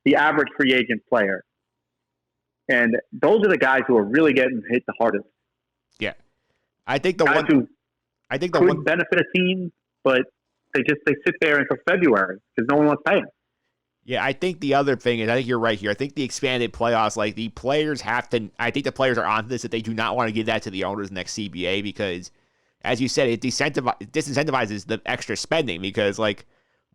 E: the average free agent player. And those are the guys who are really getting hit the hardest.
D: Yeah. I think the
E: guys
D: one
E: benefit a team, but they sit there until February because no one wants to pay them.
D: Yeah, I think the other thing is, I think you're right here. I think the expanded playoffs, like the players have to, I think the players are on this, that they do not want to give that to the owners next CBA because, as you said, it disincentivizes the extra spending because, like,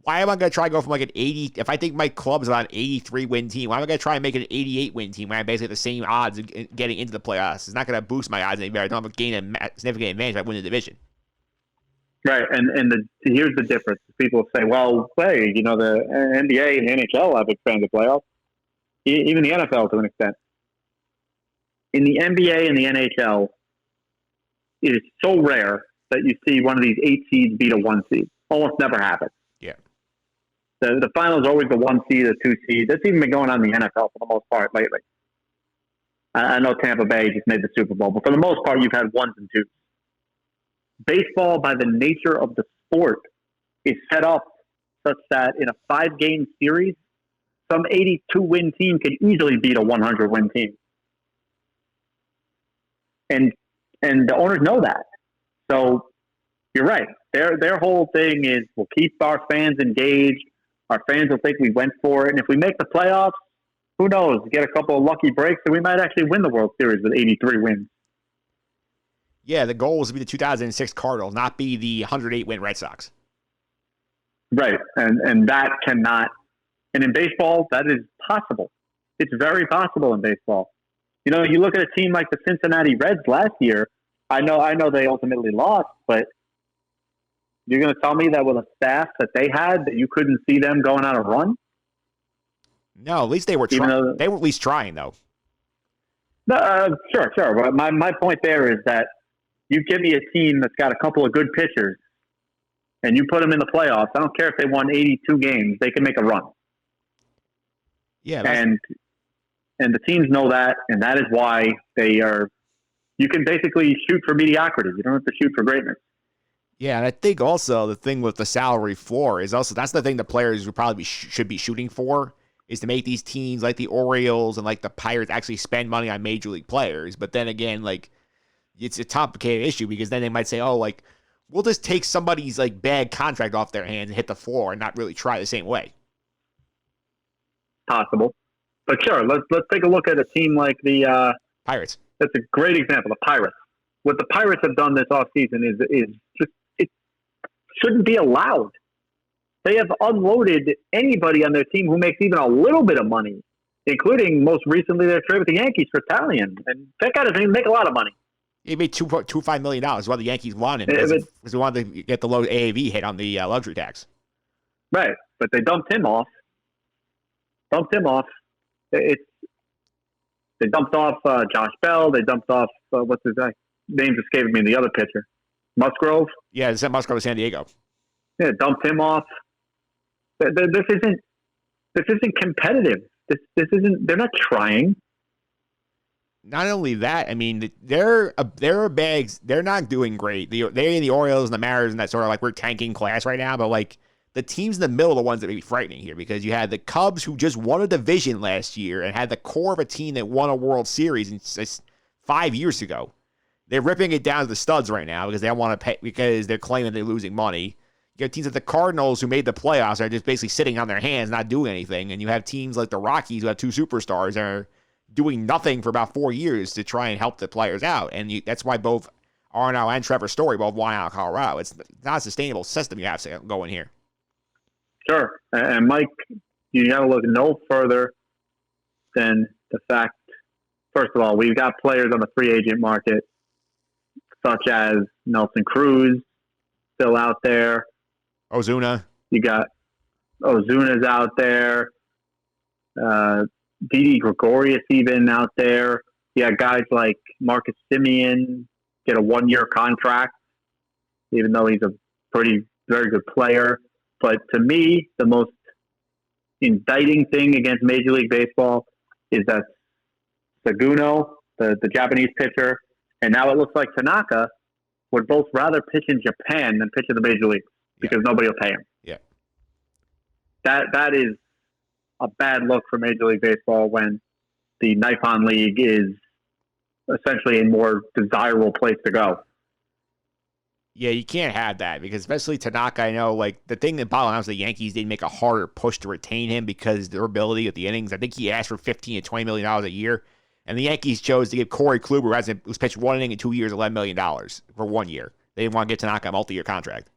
D: why am I going to try to go from like an 80, if I think my club's about an 83 win team, why am I going to try and make it an 88 win team when I basically have the same odds of getting into the playoffs? It's not going to boost my odds any better. I don't have to gain a significant advantage by winning the division.
E: Right, and here's the difference. People say, well, hey, the NBA and the NHL have expanded playoffs, even the NFL to an extent. In the NBA and the NHL, it is so rare that you see one of these 8 seeds beat a 1 seed. Almost never happens.
D: Yeah.
E: The final is always the 1 seed, the 2 seed. That's even been going on in the NFL for the most part lately. I know Tampa Bay just made the Super Bowl, but for the most part, you've had 1s and 2s. baseball, by the nature of the sport, is set up such that in a 5-game series, some 82-win team can easily beat a 100-win team. And the owners know that. So you're right. Their whole thing is, we'll keep our fans engaged. Our fans will think we went for it. And if we make the playoffs, who knows? Get a couple of lucky breaks, and we might actually win the World Series with 83 wins.
D: Yeah, the goal was to be the 2006 Cardinals, not be the 108-win Red Sox.
E: Right, and that cannot. And in baseball, that is possible. It's very possible in baseball. You know, you look at a team like the Cincinnati Reds last year. I know they ultimately lost, but you're going to tell me that with a staff that they had, that you couldn't see them going on a run?
D: No, at least they were trying. They were at least trying, though.
E: Sure. But my point there is that you give me a team that's got a couple of good pitchers, and you put them in the playoffs. I don't care if they won 82 games; they can make a run.
D: Yeah,
E: and the teams know that, and that is why they are. You can basically shoot for mediocrity. You don't have to shoot for greatness.
D: Yeah, and I think also the thing with the salary floor is also that's the thing the players would probably should be shooting for, is to make these teams like the Orioles and like the Pirates actually spend money on major league players. But then again, like, it's a complicated issue because then they might say, oh, like, we'll just take somebody's like bad contract off their hands and hit the floor and not really try the same way.
E: Possible. But sure, let's take a look at a team like the
D: Pirates.
E: That's a great example, the Pirates. What the Pirates have done this offseason is just, it shouldn't be allowed. They have unloaded anybody on their team who makes even a little bit of money, including most recently their trade with the Yankees for Talion. And that guy doesn't even make a lot of money.
D: He made $2.25 million, while the Yankees wanted him because they wanted to get the low AAV hit on the luxury tax.
E: Right, but they dumped him off. They dumped off Josh Bell. They dumped off what's his name? Escaping me. The other pitcher, Musgrove.
D: Yeah, they sent Musgrove to San Diego.
E: Yeah, dumped him off. This isn't competitive. This isn't. They're not trying.
D: Not only that, I mean, their bags. They're not doing great. They and the Orioles and the Mariners and that sort of like we're tanking class right now. But like the teams in the middle are the ones that may be frightening here because you had the Cubs who just won a division last year and had the core of a team that won a World Series 5 years ago. They're ripping it down to the studs right now because they don't want to pay because they're claiming they're losing money. You have teams like the Cardinals who made the playoffs are just basically sitting on their hands, not doing anything. And you have teams like the Rockies who have 2 superstars and are doing nothing for about 4 years to try and help the players out. And that's why both Arno and Trevor Story both won out of Colorado. It's not a sustainable system you have going here.
E: Sure. And Mike, you got to look no further than the fact, first of all, we've got players on the free agent market, such as Nelson Cruz, still out there.
D: Ozuna.
E: You got Ozuna's out there. Didi Gregorius even out there. You got guys like Marcus Semien get a 1-year contract, even though he's a very good player. But to me, the most indicting thing against Major League Baseball is that Saguno, the Japanese pitcher, and now it looks like Tanaka would both rather pitch in Japan than pitch in the Major League because nobody will pay him.
D: Yeah.
E: That is a bad look for Major League Baseball when the Nippon League is essentially a more desirable place to go.
D: Yeah, you can't have that because especially Tanaka, I know, like, the thing that bothered him was the Yankees didn't make a harder push to retain him because their ability at the innings. I think he asked for $15 to $20 million a year, and the Yankees chose to give Corey Kluber, who's pitched 1 inning in 2 years, $11 million for 1 year. They didn't want to get Tanaka a multi-year contract.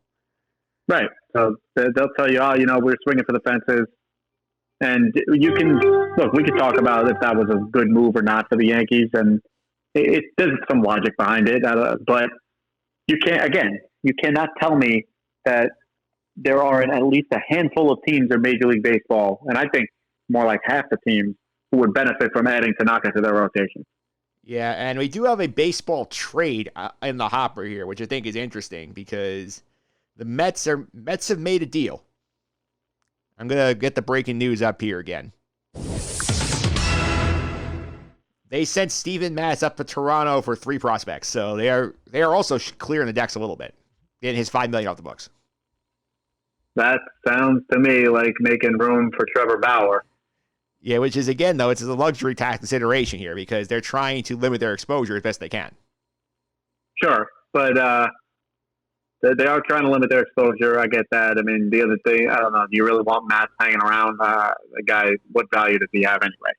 E: Right. So they'll tell you, we're swinging for the fences. And you can, look, we could talk about if that was a good move or not for the Yankees, and there's some logic behind it, but you cannot tell me that there aren't at least a handful of teams in Major League Baseball, and I think more like half the teams, who would benefit from adding Tanaka to their rotation.
D: Yeah, and we do have a baseball trade in the hopper here, which I think is interesting because the Mets have made a deal. I'm going to get the breaking news up here again. They sent Steven Matz up to Toronto for 3 prospects, so they are also clearing the decks a little bit, getting his $5 million off the books.
E: That sounds to me like making room for Trevor Bauer.
D: Yeah, which is, again, though, it's a luxury tax consideration here because they're trying to limit their exposure as best they can. Sure,
E: but they are trying to limit their exposure. I get that. I mean, the other thing, I don't know, do you really want Matt hanging around? The guy, what value does he have anyway?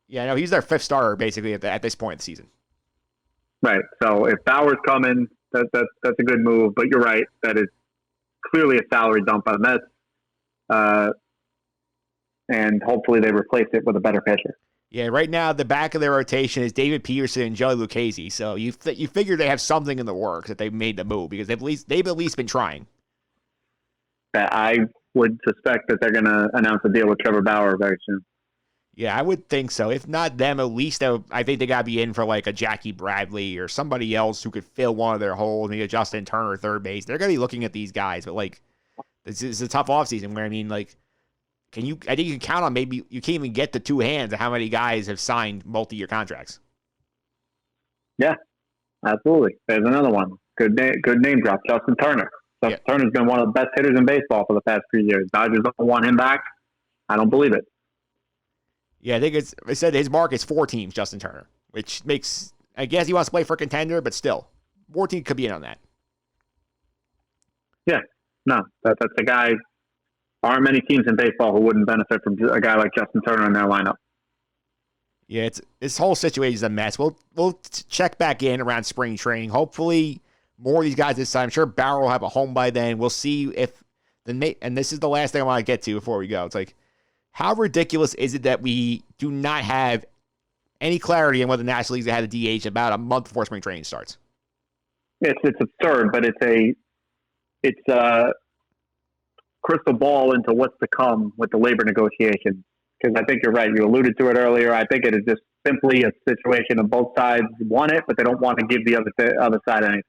D: Yeah, no, he's their 5th starter, basically, at this point in the season.
E: Right, so if Bauer's coming, that's a good move, but you're right, that is clearly a salary dump by the Mets. And hopefully they replace it with a better pitcher.
D: Yeah, right now the back of their rotation is David Peterson and Joey Lucchesi. So you figure they have something in the works that they've made the move because they've at least been trying.
E: I would suspect that they're going to announce a deal with Trevor Bauer very soon.
D: Yeah, I would think so. If not them, at least I think they got to be in for like a Jackie Bradley or somebody else who could fill one of their holes, maybe a Justin Turner third base. They're going to be looking at these guys, but like this is a tough offseason where, I mean, like, I think you can count on maybe you can't even get the 2 hands of how many guys have signed multi-year contracts.
E: Yeah, absolutely. There's another one. Good name drop, Justin Turner. Justin Turner's been one of the best hitters in baseball for the past few years. Dodgers don't want him back. I don't believe it.
D: Yeah, I think it said his market's 4 teams, Justin Turner, which makes, I guess he wants to play for a contender, but still, 14 could be in on that.
E: Yeah, no, that's a guy. Aren't many teams in baseball who wouldn't benefit from a guy like Justin Turner in their lineup.
D: Yeah, this whole situation is a mess. We'll check back in around spring training. Hopefully, more of these guys this time. I'm sure Barrow will have a home by then. We'll see if and this is the last thing I want to get to before we go. It's like, how ridiculous is it that we do not have any clarity on whether the National League's had a DH about a month before spring training starts?
E: It's absurd, but it's a crystal ball into what's to come with the labor negotiations. Because I think you're right. You alluded to it earlier. I think it is just simply a situation of both sides want it, but they don't want to give the other side anything.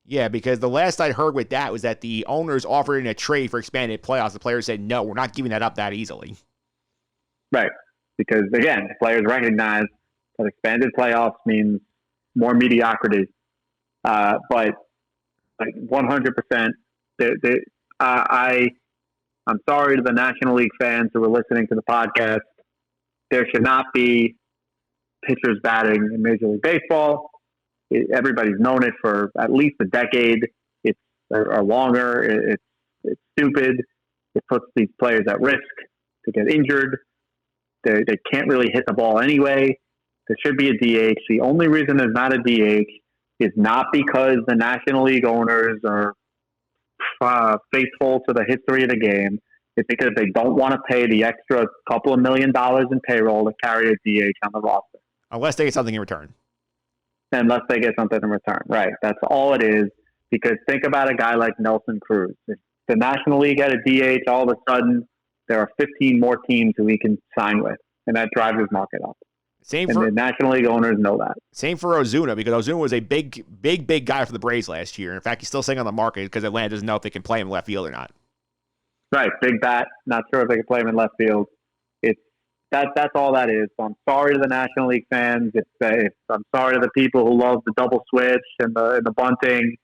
D: Yeah, because the last I heard with that was that the owners offered in a trade for expanded playoffs. The players said, no, we're not giving that up that easily.
E: Right. Because, again, players recognize that expanded playoffs means more mediocrity. But like 100%, I'm sorry to the National League fans who are listening to the podcast. There should not be pitchers batting in Major League Baseball. Everybody's known it for at least a decade. It's or longer. It's stupid. It puts these players at risk to get injured. They can't really hit the ball anyway. There should be a DH. The only reason there's not a DH is not because the National League owners are faithful to the history of the game. It's because they don't want to pay the extra couple of $1 million in payroll to carry a DH on the roster.
D: Unless they get something in return.
E: Unless they get something in return. Right. That's all it is. Because think about a guy like Nelson Cruz. If the National League had a DH, all of a sudden there are 15 more teams who he can sign with. And that drives his market up. The National League owners know that. Same
D: for Ozuna, because Ozuna was a big guy for the Braves last year. In fact, he's still sitting on the market because Atlanta doesn't know if they can play him in left field or not.
E: Right, big bat. Not sure if they can play him in left field. That's all that is. So I'm sorry to the National League fans. I'm sorry to the people who love the double switch and the bunting.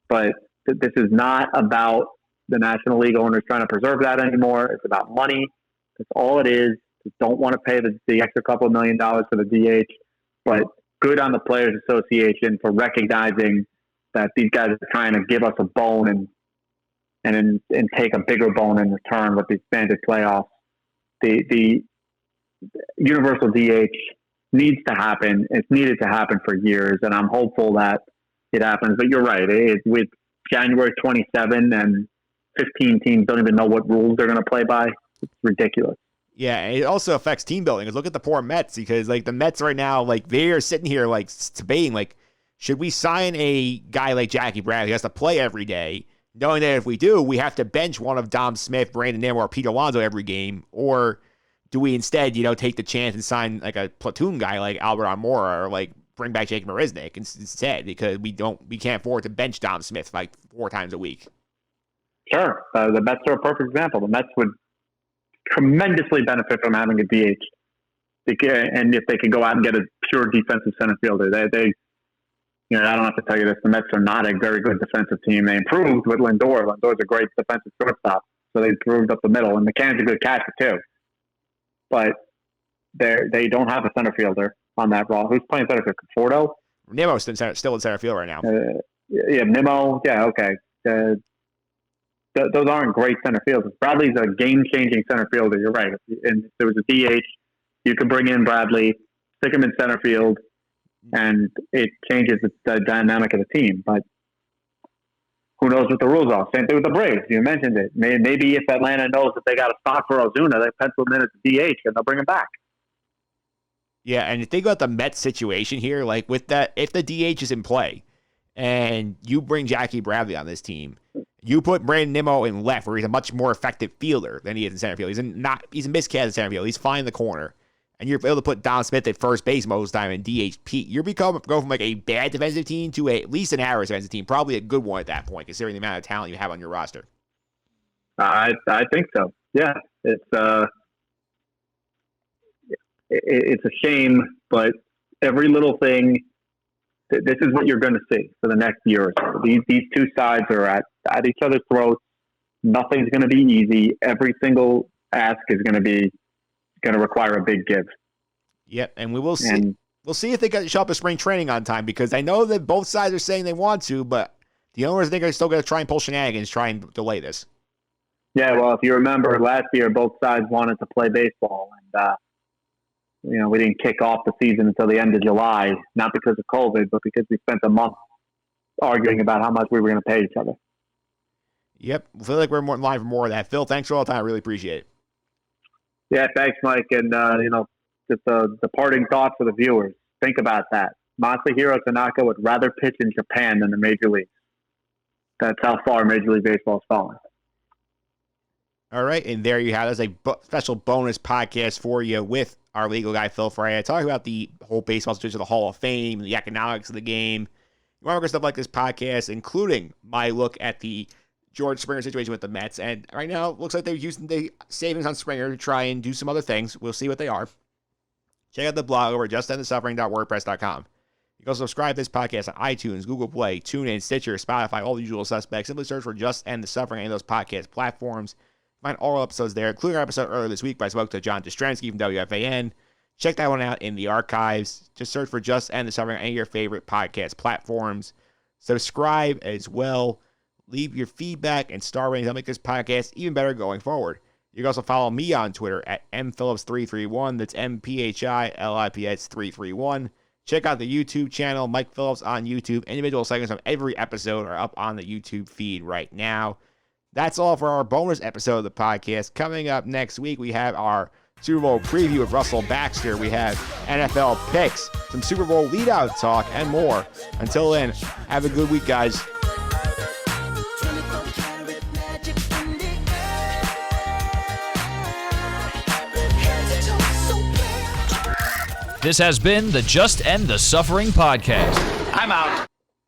E: But this is not about the National League owners trying to preserve that anymore. It's about money. That's all it is. Just don't want to pay the extra couple of $1 million for the DH. But good on the Players Association for recognizing that these guys are trying to give us a bone and take a bigger bone in return with the expanded playoffs. The universal DH needs to happen. It's needed to happen for years, and I'm hopeful that it happens. But you're right. With January 27 and 15 teams don't even know what rules they're going to play by, it's ridiculous.
D: Yeah, it also affects team building. Look at the poor Mets, because like the Mets right now, like they are sitting here like debating, like, should we sign a guy like Jackie Bradley who has to play every day, knowing that if we do, we have to bench one of Dom Smith, Brandon Nimmo, or Pete Alonso every game, or do we instead, take the chance and sign like a platoon guy like Albert Almora, or like bring back Jake Marisnick instead, because we can't afford to bench Dom Smith like 4 times a week.
E: Sure, the Mets are a perfect example. The Mets would tremendously benefit from having a DH. And if they can go out and get a pure defensive center fielder, they I don't have to tell you this. The Mets are not a very good defensive team. They improved with Lindor. Lindor's a great defensive shortstop, so they improved up the middle. And McCann's a good catcher too, but they don't have a center fielder on that role. Who's playing center field? Conforto?
D: Nimmo's still in center field right now.
E: Nimmo. Yeah, okay. Those aren't great center fielders. Bradley's a game-changing center fielder. You're right. And if there was a DH, you could bring in Bradley, stick him in center field, and it changes the dynamic of the team. But who knows what the rules are? Same thing with the Braves. You mentioned it. Maybe if Atlanta knows that they got a spot for Ozuna, they pencil him in as a DH, and they'll bring him back.
D: Yeah, and think about the Mets situation here. Like with that, if the DH is in play, and you bring Jackie Bradley on this team, you put Brandon Nimmo in left, where he's a much more effective fielder than he is in center field. He's a miscast in center field. He's fine in the corner. And you're able to put Don Smith at first base most of the time and DH Pete. You're going from like a bad defensive team to at least an average defensive team, probably a good one at that point, considering the amount of talent you have on your roster.
E: I think so. Yeah, it's a shame, but every little thing. This is what you're going to see for the next year or so. These two sides are at each other's throats. Nothing's going to be easy. Every single ask is going to require a big give.
D: Yep, and we will see. We'll see if they show up at spring training on time, because I know that both sides are saying they want to, but the owners think they're still going to try and pull shenanigans, try and delay this.
E: Yeah, well, if you remember last year, both sides wanted to play baseball, and we didn't kick off the season until the end of July, not because of COVID, but because we spent a month arguing about how much we were going to pay each other.
D: Yep, I feel like we're more in line for more of that. Phil, thanks for all the time. I really appreciate it.
E: Yeah, thanks, Mike. And, just the parting thought for the viewers. Think about that. Masahiro Tanaka would rather pitch in Japan than the Major League. That's how far Major League Baseball has fallen.
D: All right, and there you have it. There's a special bonus podcast for you with our legal guy, Phil Fraietta, talking about the whole baseball situation of the Hall of Fame, the economics of the game. You want to stuff like this podcast, including my look at the George Springer situation with the Mets. And right now, it looks like they're using the savings on Springer to try and do some other things. We'll see what they are. Check out the blog over at justendthesuffering.wordpress.com. You can also subscribe to this podcast on iTunes, Google Play, TuneIn, Stitcher, Spotify, all the usual suspects. Simply search for Just End the Suffering on any of those podcast platforms. Find all our episodes there, including our episode earlier this week by spoke to John Dostrensky from WFAN. Check that one out in the archives. Just search for Just End the Suffering on any of your favorite podcast platforms. Subscribe as well. Leave your feedback and star ratings. That'll make this podcast even better going forward. You can also follow me on Twitter at mphillips331. That's MPHILIPS331. Check out the YouTube channel, Mike Phillips on YouTube. Individual segments of every episode are up on the YouTube feed right now. That's all for our bonus episode of the podcast. Coming up next week, we have our Super Bowl preview with Russell Baxter. We have NFL picks, some Super Bowl leadout talk, and more. Until then, have a good week, guys.
B: This has been the Just End the Suffering podcast.
C: I'm out.